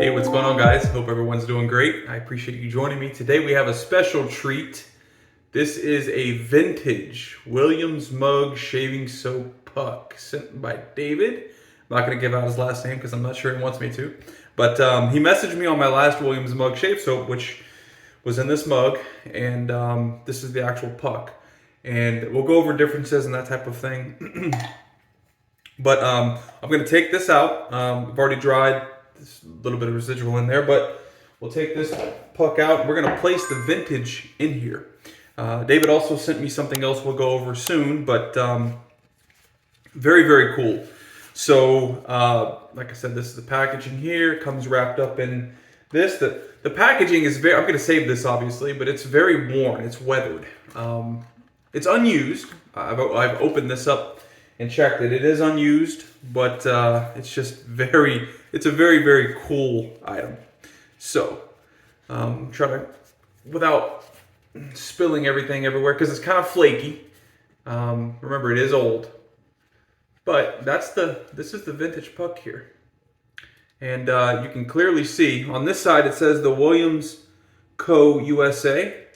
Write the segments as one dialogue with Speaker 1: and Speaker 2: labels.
Speaker 1: Hey, what's going on, guys? Hope everyone's doing great. I appreciate you joining me. Today we have a special treat. This is a vintage Williams mug shaving soap puck sent by David. I'm not going to give out his last name because I'm not sure he wants me to. But he messaged me on my last Williams mug shave soap, which was in this mug. And this is the actual puck. And we'll go over differences and that type of thing. But I'm going to take this out. I've already dried. There's a little bit of residual in there, but we'll take this puck out. We're going to place the vintage in here. David also sent me something else we'll go over soon, but very, very cool. So, like I said, this is the packaging here. It comes wrapped up in this. The packaging is very, I'm going to save this obviously, but it's very worn. It's weathered. It's unused. I've opened this up and checked it. It is unused, but it's just it's a very, very cool item. So, try to, without spilling everything everywhere, because it's kind of flaky. Remember, it is old. But this is the vintage puck here. And you can clearly see, on this side it says the Williams Co. USA.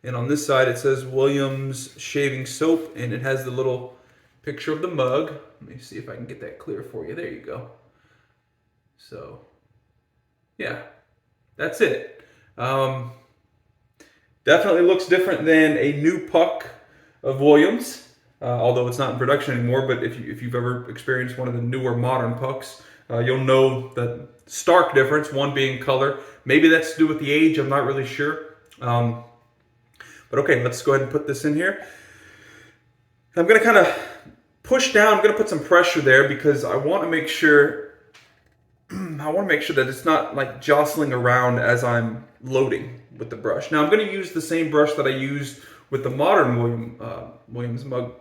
Speaker 1: And on this side it says Williams Shaving Soap, and it has the little picture of the mug. Let me see if I can get that clear for you. There you go. So, yeah, that's it. Definitely looks different than a new puck of Williams, although it's not in production anymore. But if you've ever experienced one of the newer modern pucks, you'll know that stark difference. One being color. Maybe that's to do with the age. I'm not really sure. But okay, let's go ahead and put this in here. I'm going to kind of push down. I'm going to put some pressure there because I want to make sure that it's not like jostling around as I'm loading with the brush. Now I'm going to use the same brush that I used with the modern Williams mug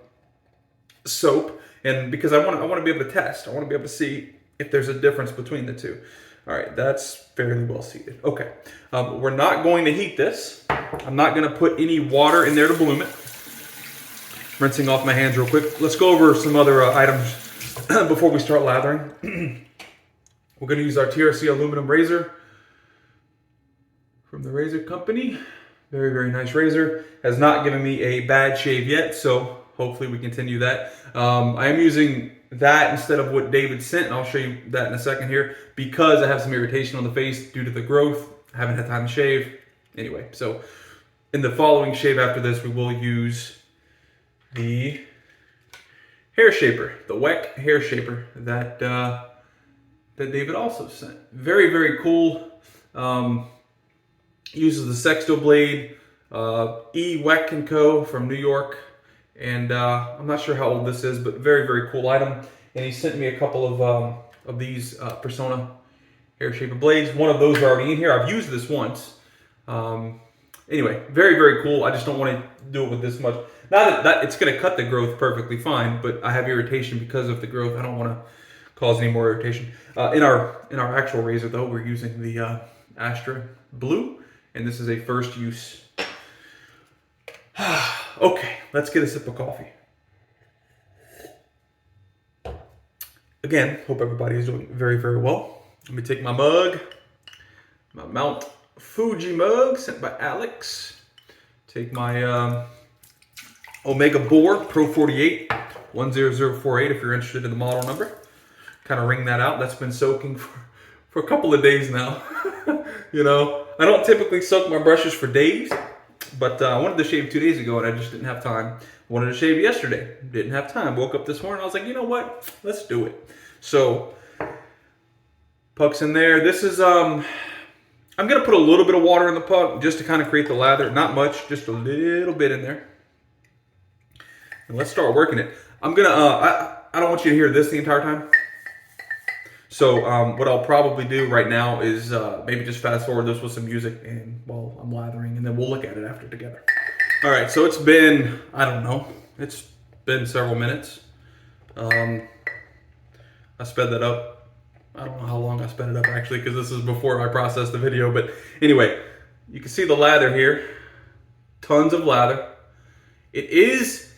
Speaker 1: soap, and because I want to be able to test. I want to be able to see if there's a difference between the two. All right, that's fairly well seated. Okay, we're not going to heat this. I'm not going to put any water in there to bloom it. Rinsing off my hands real quick. Let's go over some other items before we start lathering. We're going to use our TRC aluminum razor from the Razor Company. Very, very nice razor. Has not given me a bad shave yet, so hopefully we continue that. I am using that instead of what David sent, and I'll show you that in a second here, because I have some irritation on the face due to the growth. I haven't had time to shave. Anyway, so in the following shave after this, we will use the hair shaper, the WEC hair shaper that David also sent. Very, very cool. Uses the Sexto blade, WEC & Co. from New York. And I'm not sure how old this is, but very, very cool item. And he sent me a couple of these Persona hair shaper blades. One of those are already in here. I've used this once. Anyway, very, very cool. I just don't want to do it with this much. Not that it's going to cut the growth perfectly fine, but I have irritation because of the growth. I don't want to cause any more irritation. In our actual razor, though, we're using the Astra Blue, and this is a first use. Okay, let's get a sip of coffee. Again, hope everybody is doing very, very well. Let me take my mug, my Mount Fuji mug sent by Alex. Take my Omega Boar Pro 48 10048 if you're interested in the model number. Kind of wring that out. That's been soaking for a couple of days now. You know, I don't typically soak my brushes for days, but I wanted to shave 2 days ago and I just didn't have time. Wanted to shave yesterday, didn't have time. Woke up this morning, I was like, you know what? Let's do it. So, puck's in there. This is, I'm going to put a little bit of water in the puck just to kind of create the lather. Not much, just a little bit in there. And let's start working it. I'm going to, I don't want you to hear this the entire time. So what I'll probably do right now is maybe just fast forward this with some music and while I'm lathering, and then we'll look at it after together. All right, so it's been, I don't know, it's been several minutes. I sped that up. I don't know how long I sped it up actually, because this is before I processed the video. But anyway, you can see the lather here. Tons of lather. It is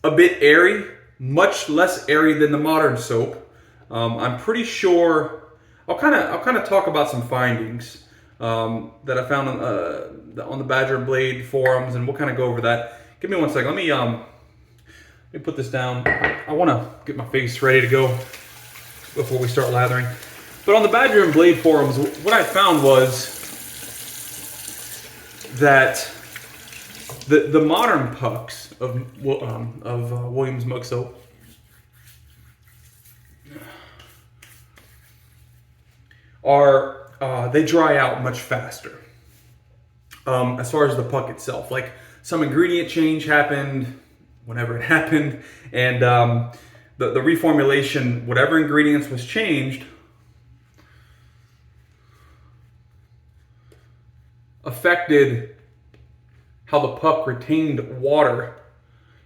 Speaker 1: a bit airy, much less airy than the modern soap. I'm pretty sure I'll kind of talk about some findings that I found on the Badger and Blade forums, and we'll kind of go over that. Give me one second. Let me put this down. I want to get my face ready to go before we start lathering. But on the Badger and Blade forums, what I found was that the modern pucks of Williams Mug Soap are they dry out much faster. As far as the puck itself, like some ingredient change happened whenever it happened, and the reformulation, whatever ingredients was changed, affected how the puck retained water,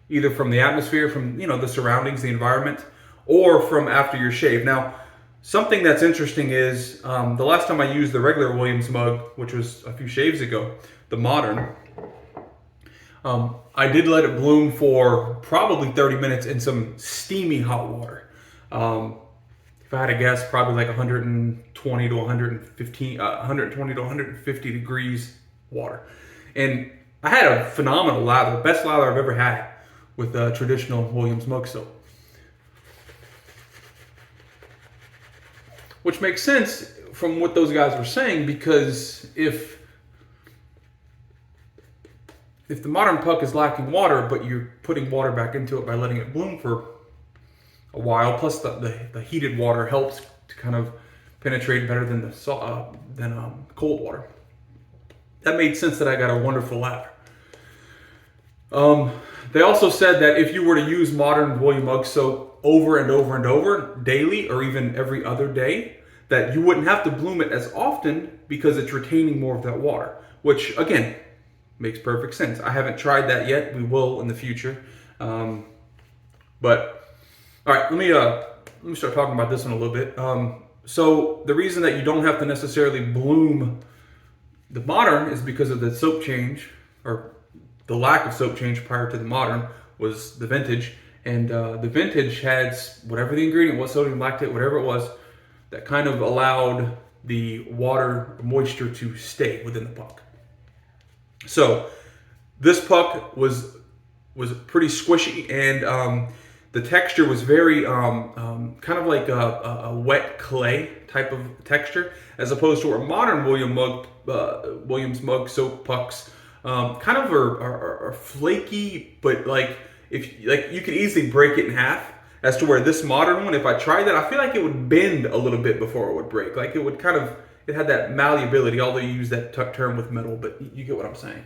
Speaker 1: either from the atmosphere, from the surroundings, the environment, or from after your shave. Now, something that's interesting is the last time I used the regular Williams mug, which was a few shaves ago, the modern, I did let it bloom for probably 30 minutes in some steamy hot water. If I had to guess, probably like 120 to 150 degrees water. And I had a phenomenal lather, the best lather I've ever had with traditional Williams Mug Soap. Which makes sense from what those guys were saying, because if the modern puck is lacking water, but you're putting water back into it by letting it bloom for a while, plus the heated water helps to kind of penetrate better than cold water. That made sense that I got a wonderful lather. They also said that if you were to use modern Williams Mug Soap over and over and over daily, or even every other day, that you wouldn't have to bloom it as often because it's retaining more of that water, which again makes perfect sense. I haven't tried that yet. We will in the future. But all right, let me start talking about this one a little bit. So the reason that you don't have to necessarily bloom the modern is because of the soap change, or the lack of soap change prior to the modern was the vintage. And the vintage had whatever the ingredient was, sodium lactate, whatever it was, that kind of allowed the water moisture to stay within the puck. So this puck was pretty squishy, and the texture was very kind of like a wet clay type of texture, as opposed to our modern Williams Mug Soap pucks kind of are flaky, but like you could easily break it in half. As to where this modern one, if I tried that, I feel like it would bend a little bit before it would break. Like it would it had that malleability, although you use that term with metal, but you get what I'm saying.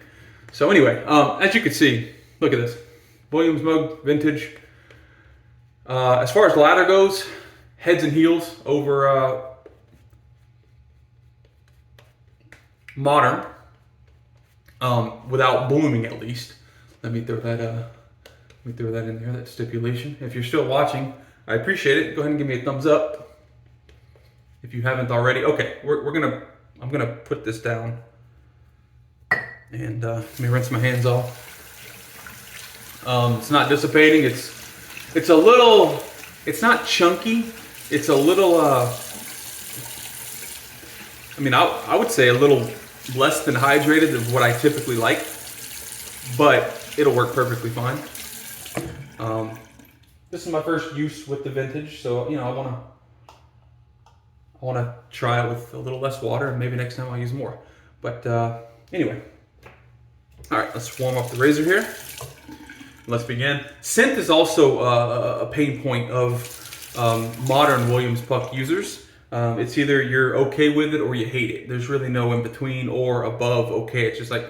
Speaker 1: So anyway, as you can see, look at this. Williams Mug Vintage. As far as lather goes, heads and heels over modern, without blooming at least. Let me throw that in there, that stipulation. If you're still watching, I appreciate it. Go ahead and give me a thumbs up if you haven't already. Okay, I'm gonna put this down, and let me rinse my hands off. It's not dissipating. It's a little. It's not chunky. It's a little. I would say a little less than hydrated than what I typically like, but it'll work perfectly fine. This is my first use with the vintage, so I want to try it with a little less water, and maybe next time I'll use more. But anyway, all right, let's warm up the razor here. Let's begin. Scent is also a pain point of modern Williams puck users. It's either you're okay with it or you hate it. There's really no in between or above okay. It's just like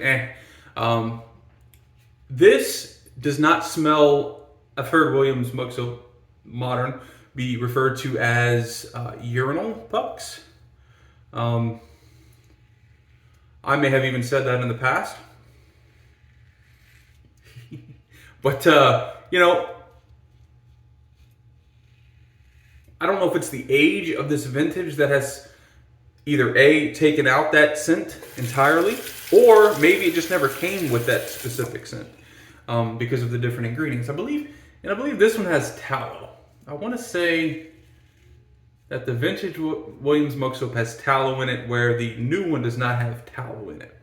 Speaker 1: this does not smell. I've heard Williams Mug Soap modern be referred to as urinal pucks. I may have even said that in the past. But, I don't know if it's the age of this vintage that has either A, taken out that scent entirely, or maybe it just never came with that specific scent because of the different ingredients. I believe this one has tallow. I want to say that the vintage Williams mug soap has tallow in it, where the new one does not have tallow in it.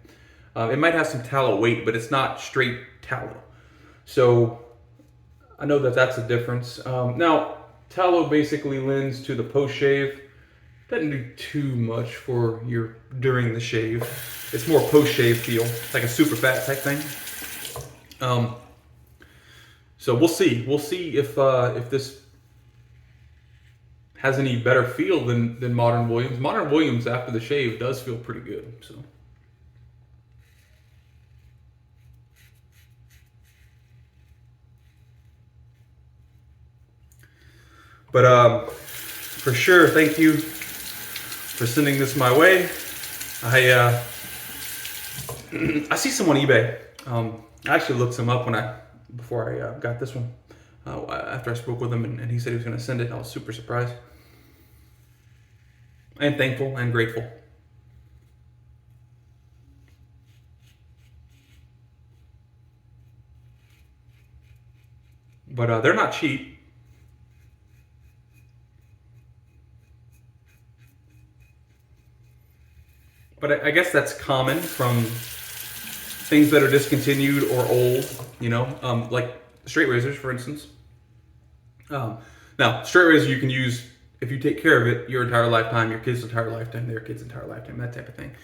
Speaker 1: It might have some tallow weight, but it's not straight tallow. So I know that that's a difference. Now, tallow basically lends to the post-shave. Doesn't do too much for your during the shave. It's more post-shave feel, like a super fat type thing. So we'll see. We'll see if this has any better feel than Modern Williams. Modern Williams after the shave does feel pretty good. So. But for sure, thank you for sending this my way. I see some on eBay. I actually looked some up before I got this one. After I spoke with him and he said he was going to send it, I was super surprised and thankful and grateful. But they're not cheap. But I guess that's common from things that are discontinued or old, you know, like straight razors, for instance. Now, straight razor you can use if you take care of it your entire lifetime, your kids' entire lifetime, their kids' entire lifetime, that type of thing.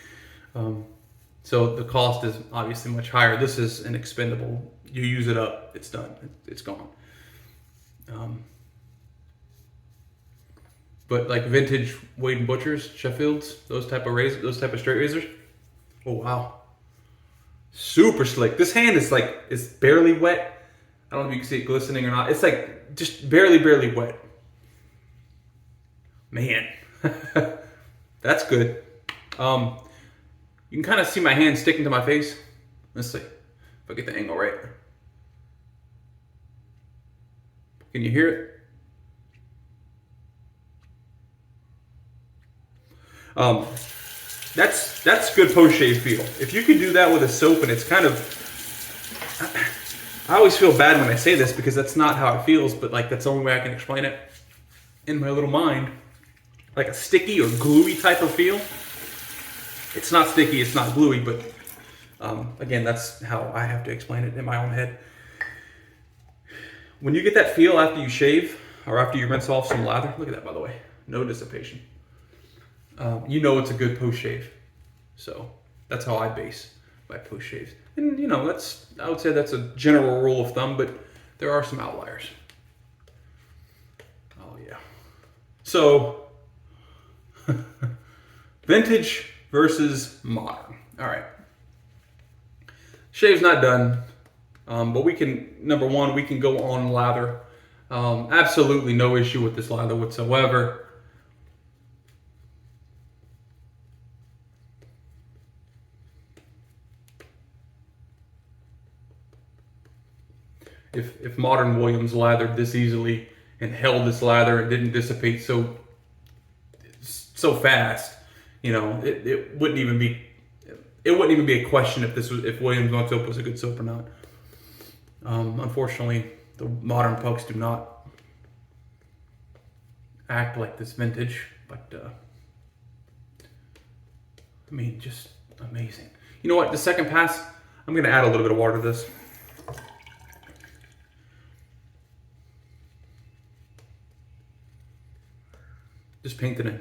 Speaker 1: So the cost is obviously much higher. This is an expendable. You use it up, it's done, it's gone. But like vintage Wade & Butcher's, Sheffield's, those type of razors, those type of straight razors. Oh wow, super slick. This hand is like, it's barely wet. I don't know if you can see it glistening or not. It's like just barely wet. Man, that's good. You can kind of see my hand sticking to my face. Let's see if I get the angle right. Can you hear it? That's good post-shave feel. If you could do that with a soap, and it's kind of, I always feel bad when I say this because that's not how it feels, but like that's the only way I can explain it in my little mind. Like a sticky or gluey type of feel. It's not sticky, it's not gluey, but again, that's how I have to explain it in my own head. When you get that feel after you shave or after you rinse off some lather, look at that by the way, no dissipation. You know it's a good post-shave. So that's how I base my post-shaves. And you know, I would say that's a general rule of thumb, but there are some outliers. Oh yeah. So vintage versus modern. All right. Shave's not done, but we can, number one, we can go on lather. Absolutely no issue with this lather whatsoever. If Modern Williams lathered this easily and held this lather and didn't dissipate so fast, you know, it wouldn't even be a question if Williams mug soap was a good soap or not. Unfortunately, the modern pucks do not act like this vintage, but I mean, just amazing. You know what? The second pass, I'm going to add a little bit of water to this. Just paint it in.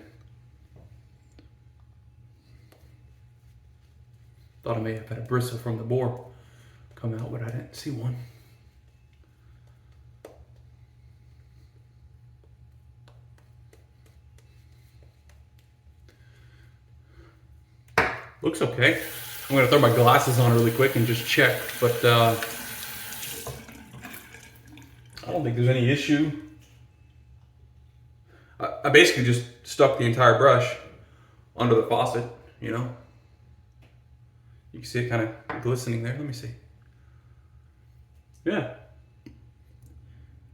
Speaker 1: Thought I may have had a bristle from the boar come out, but I didn't see one. Looks okay. I'm gonna throw my glasses on really quick and just check, but I don't think there's any issue. I basically just stuck the entire brush under the faucet, you know. You can see it kind of glistening there. Let me see. Yeah.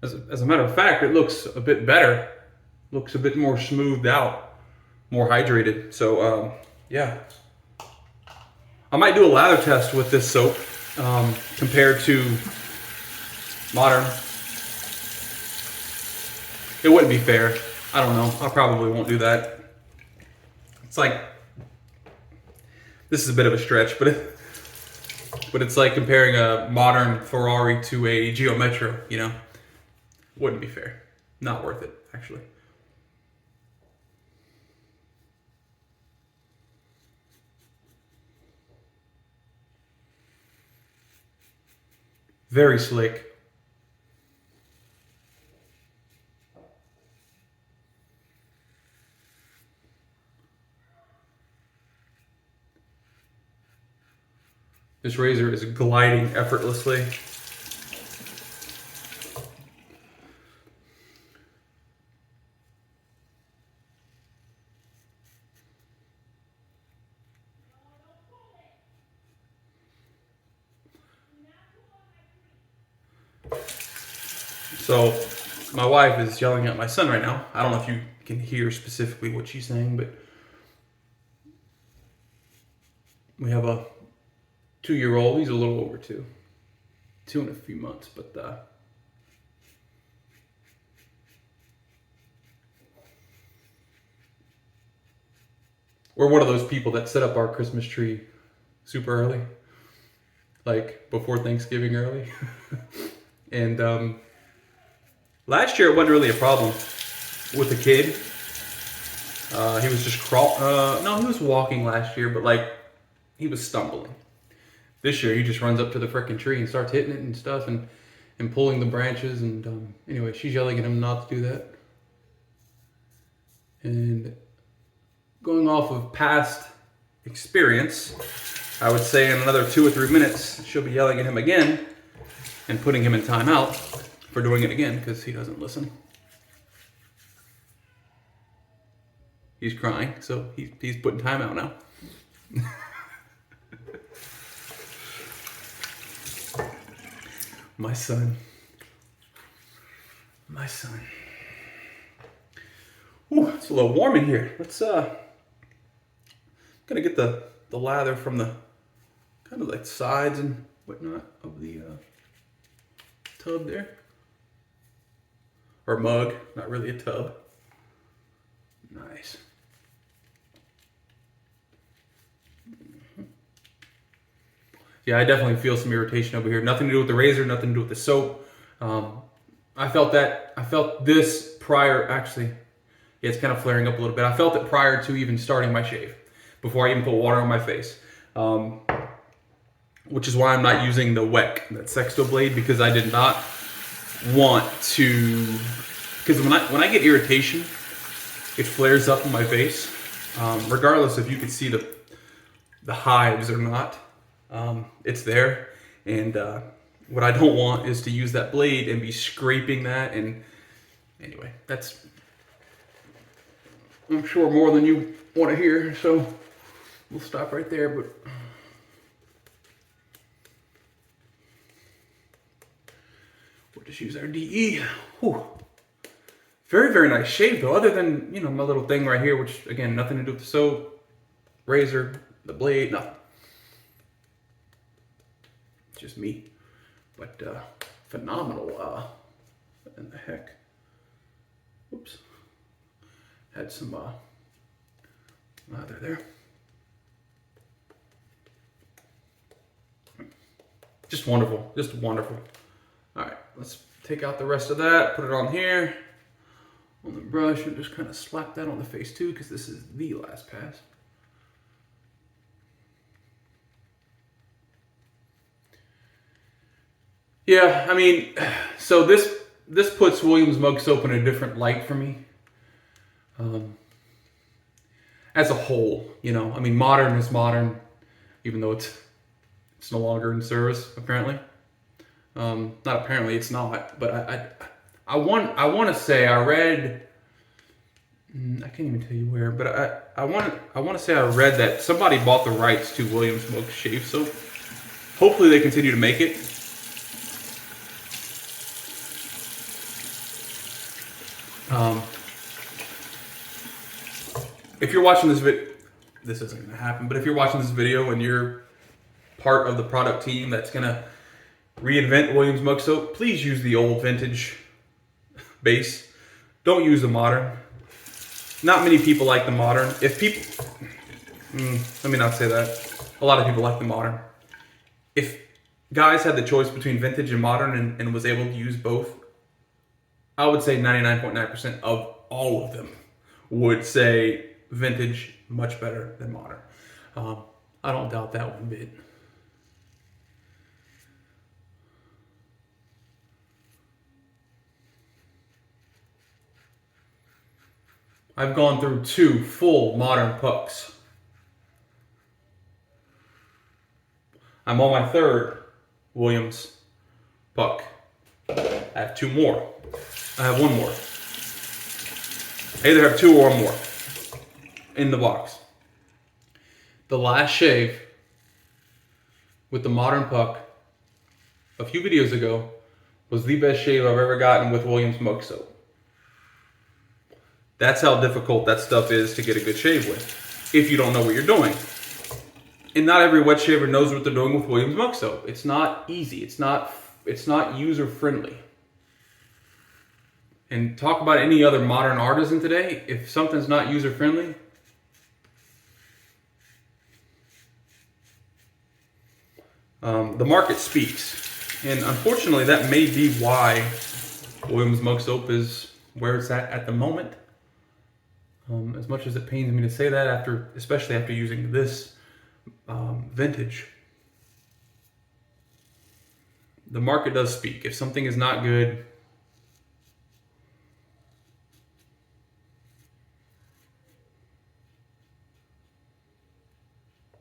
Speaker 1: As a matter of fact, it looks a bit better. Looks a bit more smoothed out, more hydrated. So, yeah. I might do a lather test with this soap compared to modern. It wouldn't be fair. I don't know. I probably won't do that. It's like, this is a bit of a stretch, but it's like comparing a modern Ferrari to a Geo Metro, you know? Wouldn't be fair. Not worth it, actually. Very slick. This razor is gliding effortlessly. So, my wife is yelling at my son right now. I don't know if you can hear specifically what she's saying, but we have a 2-year-old. He's a little over 2 in a few months, but we're one of those people that set up our Christmas tree super early, like before Thanksgiving early. And last year it wasn't really a problem with the kid. He was just no, he was walking last year, but like he was stumbling. This year he just runs up to the frickin' tree and starts hitting it and stuff and pulling the branches. And anyway, she's yelling at him not to do that. And going off of past experience, I would say in another 2 or 3 minutes, she'll be yelling at him again and putting him in timeout for doing it again because he doesn't listen. He's crying, so he's putting timeout now. My son. Ooh, it's a little warm in here. Let's gonna get the lather from the kind of like sides and whatnot of the tub there, or mug, not really a tub. Nice. Yeah, I definitely feel some irritation over here. Nothing to do with the razor, nothing to do with the soap. I felt this prior, actually, yeah, it's kind of flaring up a little bit. I felt it prior to even starting my shave, before I even put water on my face. Which is why I'm not using the WEC, that Sexto blade, because I did not want to, because when I get irritation, it flares up on my face, regardless if you can see the hives or not. It's there, and what I don't want is to use that blade and be scraping that. And anyway, that's, I'm sure, more than you want to hear, so we'll stop right there. But we'll just use our DE. Whew. Very, very nice shave though, other than, you know, my little thing right here, which again, nothing to do with the soap, razor, the blade, nothing. Just me. But phenomenal. What in the heck? Oops. Had some lather there. Just wonderful. Just wonderful. All right, let's take out the rest of that, put it on here on the brush, and just kind of slap that on the face too, because this is the last pass. Yeah, I mean, so this puts Williams Mug Soap in a different light for me. As a whole, you know, I mean, modern is modern, even though it's no longer in service, apparently. Not apparently, it's not. But I want to say I read. I can't even tell you where, but I want to say I read that somebody bought the rights to Williams Mug Shave Soap. Hopefully, they continue to make it. If you're watching this video, this isn't going to happen, but if you're watching this video and you're part of the product team that's going to reinvent Williams Mug Soap, please use the old vintage base. Don't use the modern. not many people like the modern. If people, let me not say that. A lot of people like the modern. If guys had the choice between vintage and modern and was able to use both, I would say 99.9% of all of them would say vintage much better than modern. I don't doubt that one bit. I've gone through 2 full modern pucks. I'm on my 3rd Williams puck. I have 2 more. I have 1 more. I either have 2 or 1 more in the box. The last shave with the modern puck a few videos ago was the best shave I've ever gotten with Williams mug soap. That's how difficult that stuff is to get a good shave with, if you don't know what you're doing. And not every wet shaver knows what they're doing with Williams mug soap. It's not easy. It's not user friendly. And talk about any other modern artisan today. If something's not user friendly, the market speaks. And unfortunately, that may be why Williams mug soap is where it's at the moment. As much as it pains me to say that, especially after using this vintage, the market does speak. If something is not good,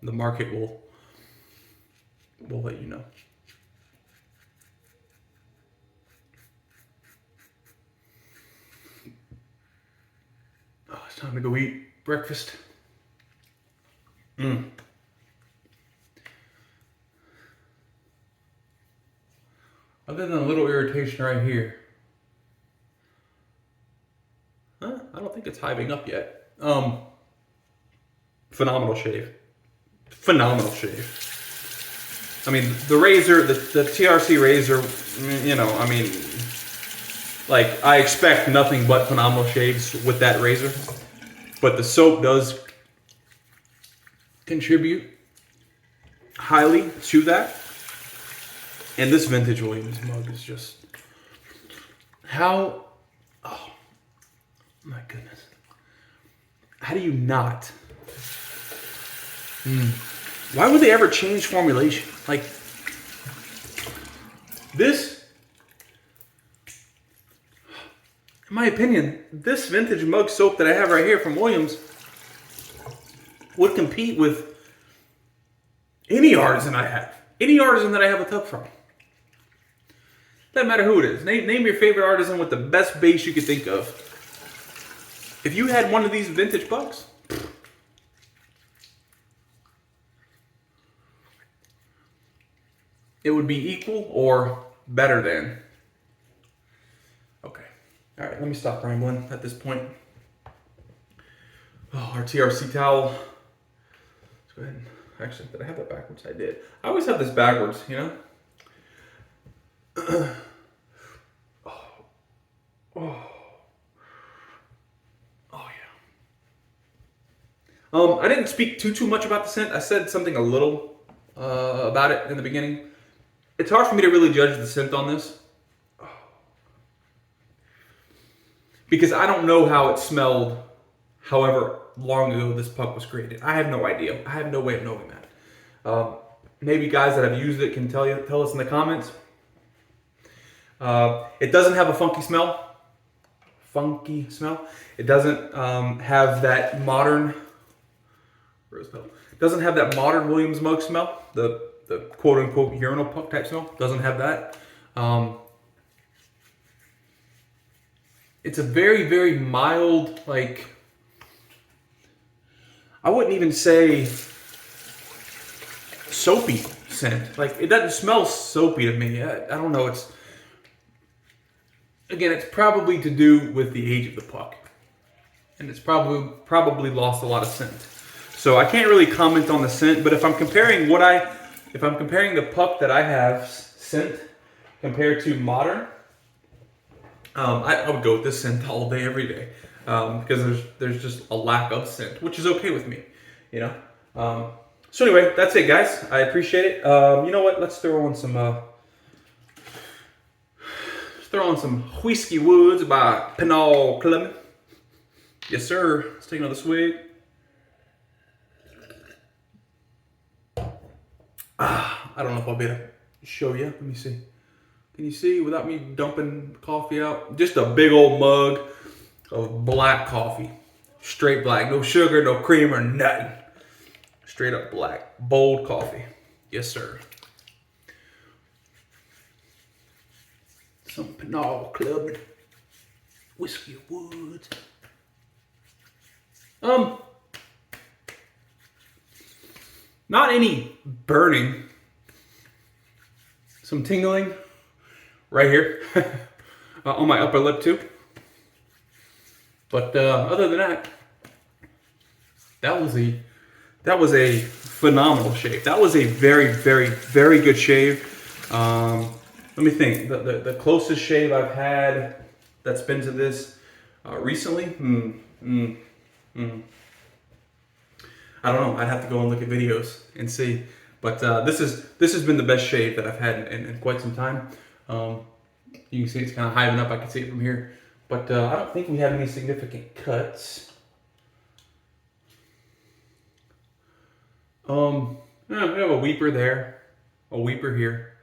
Speaker 1: the market will let you know. Oh, it's time to go eat breakfast. Other than a little irritation right here. I don't think it's hiving up yet. Phenomenal shave. Phenomenal shave. I mean, the razor, the TRC razor, you know, I mean, like, I expect nothing but phenomenal shaves with that razor. But the soap does contribute highly to that. And this vintage Williams mug is just, how, oh my goodness. How do you not? Why would they ever change formulation? Like, this, in my opinion, this vintage mug soap that I have right here from Williams would compete with any artisan I have. Any artisan that I have a tub from. Doesn't matter who it is. Name your favorite artisan with the best base you could think of. If you had one of these vintage pucks, it would be equal or better than. Okay. All right, let me stop rambling at this point. Oh, our TRC towel. Let's go ahead and, actually, did I have that backwards? I did. I always have this backwards, you know? I didn't speak too much about the scent. I said something a little about it in the beginning. It's hard for me to really judge the scent on this because I don't know how it smelled however long ago this puck was created. I have no idea. I have no way of knowing that. Maybe guys that have used it can tell us in the comments. It doesn't have a funky smell. It doesn't have that modern rose petal. It doesn't have that modern Williams mug smell. The quote unquote urinal puck type smell. Doesn't have that. It's a very, very mild, like, I wouldn't even say soapy scent. Like, it doesn't smell soapy to me. I don't know. Again, it's probably to do with the age of the puck. And it's probably lost a lot of scent. So I can't really comment on the scent, but if I'm comparing the puck that I have scent compared to modern, I would go with this scent all day, every day, because there's just a lack of scent, which is okay with me, you know. So anyway, that's it, guys. I appreciate it. You know what? Let's throw on some Whiskey Woods by Pinot Clement. Yes, sir. Let's take another swig. I don't know if I'll be able to show you. Let me see. Can you see without me dumping coffee out? Just a big old mug of black coffee. Straight black. No sugar, no cream, or nothing. Straight up black. Bold coffee. Yes, sir. Some Pinot Club. Whiskey Woods. Not any burning. Some tingling right here on my upper lip too. But other than that, that was a phenomenal shave. That was a very, very, very good shave. Let me think. The closest shave I've had that's been to this recently. I don't know. I'd have to go and look at videos and see. But this has been the best shave that I've had in quite some time. You can see it's kind of hiving up. I can see it from here. But I don't think we have any significant cuts. Yeah, we have a weeper there, a weeper here.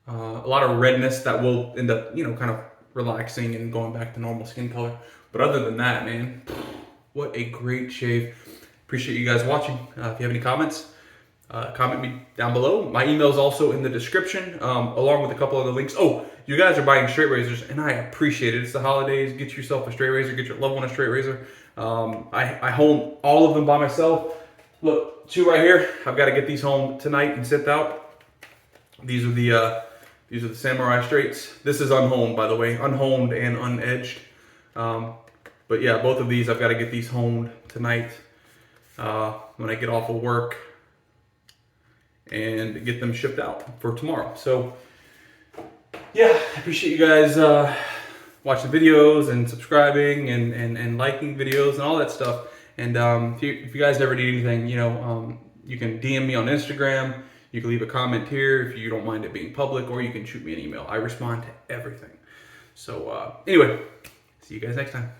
Speaker 1: A lot of redness that will end up, kind of relaxing and going back to normal skin color. But other than that, man, what a great shave. Appreciate you guys watching. If you have any comments, comment me down below. My email is also in the description, along with a couple other links. Oh, you guys are buying straight razors, and I appreciate it. It's the holidays. Get yourself a straight razor. Get your loved one a straight razor. I home all of them by myself. Look, 2 right here. I've got to get these home tonight and sent out. These are the Samurai straights. This is unhomed, by the way, unhomed and unedged. But yeah, both of these I've got to get these honed tonight when I get off of work and get them shipped out for tomorrow. So yeah, I appreciate you guys watching videos and subscribing and liking videos and all that stuff. And if you guys ever need anything, you can DM me on Instagram. You can leave a comment here if you don't mind it being public, or you can shoot me an email. I respond to everything. So anyway, see you guys next time.